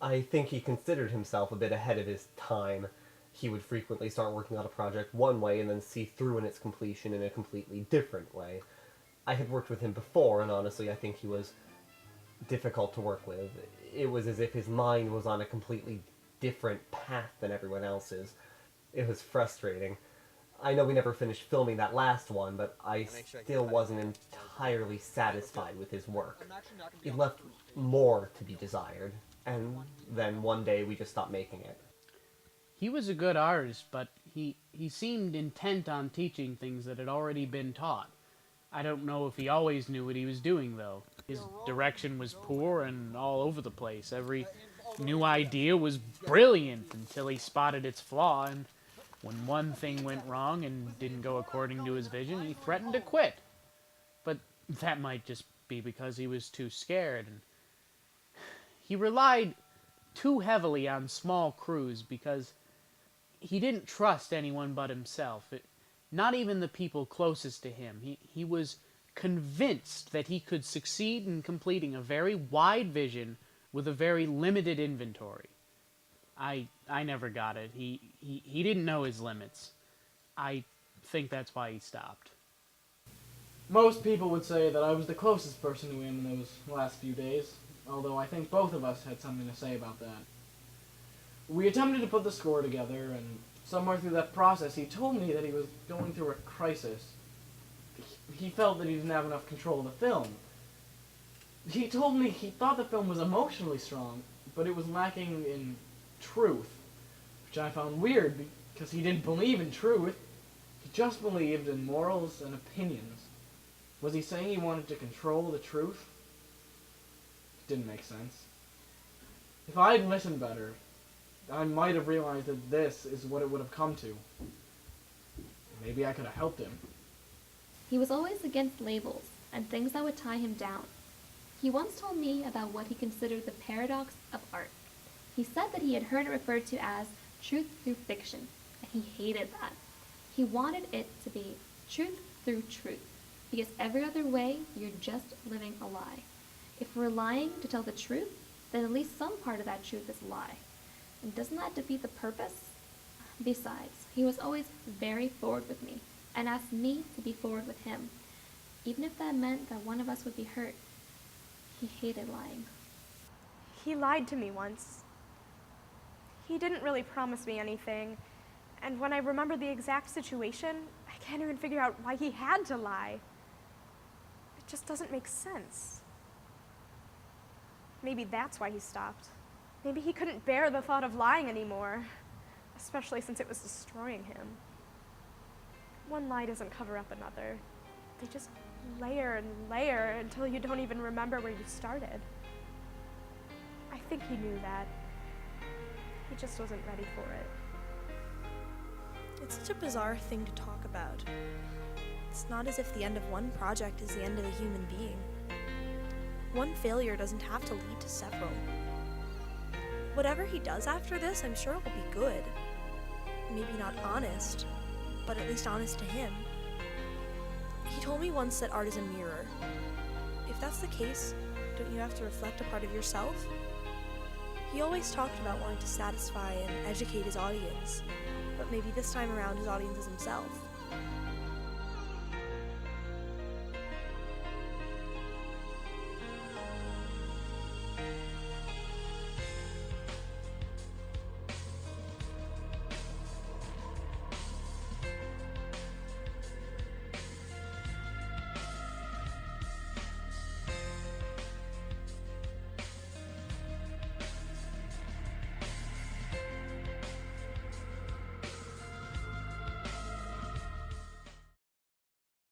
I think he considered himself a bit ahead of his time. He would frequently start working on a project one way and then see through in its completion in a completely different way. I had worked with him before, and honestly, I think he was difficult to work with. It was as if his mind was on a completely different path than everyone else's. It was frustrating. I know we never finished filming that last one, but I still wasn't entirely satisfied with his work. It left more to be desired, and then one day we just stopped making it. He was a good artist, but he seemed intent on teaching things that had already been taught. I don't know if he always knew what he was doing, though. His direction was poor and all over the place. Every new idea was brilliant until he spotted its flaw, and when one thing went wrong and didn't go according to his vision, he threatened to quit. But that might just be because he was too scared, and he relied too heavily on small crews because he didn't trust anyone but himself. Not even the people closest to him. He was convinced that he could succeed in completing a very wide vision with a very limited inventory. I never got it. He didn't know his limits. I think that's why he stopped. Most people would say that I was the closest person to him in those last few days, although I think both of us had something to say about that. We attempted to put the score together, and somewhere through that process he told me that he was going through a crisis. He felt that he didn't have enough control of the film. He told me he thought the film was emotionally strong, but it was lacking in truth, which I found weird because he didn't believe in truth. He just believed in morals and opinions. Was he saying he wanted to control the truth? It didn't make sense. If I had listened better, I might have realized that this is what it would have come to. Maybe I could have helped him. He was always against labels and things that would tie him down. He once told me about what he considered the paradox of art. He said that he had heard it referred to as truth through fiction, and he hated that. He wanted it to be truth through truth, because every other way, you're just living a lie. If we're lying to tell the truth, then at least some part of that truth is a lie. And doesn't that defeat the purpose? Besides, he was always very forward with me, and asked me to be forward with him, even if that meant that one of us would be hurt. He hated lying. He lied to me once. He didn't really promise me anything, and when I remember the exact situation, I can't even figure out why he had to lie. It just doesn't make sense. Maybe that's why he stopped. Maybe he couldn't bear the thought of lying anymore, especially since it was destroying him. One lie doesn't cover up another. They just layer and layer until you don't even remember where you started. I think he knew that. He just wasn't ready for it. It's such a bizarre thing to talk about. It's not as if the end of one project is the end of a human being. One failure doesn't have to lead to several. Whatever he does after this, I'm sure it will be good. Maybe not honest, but at least honest to him. He told me once that art is a mirror. If that's the case, don't you have to reflect a part of yourself? He always talked about wanting to satisfy and educate his audience, but maybe this time around his audience is himself.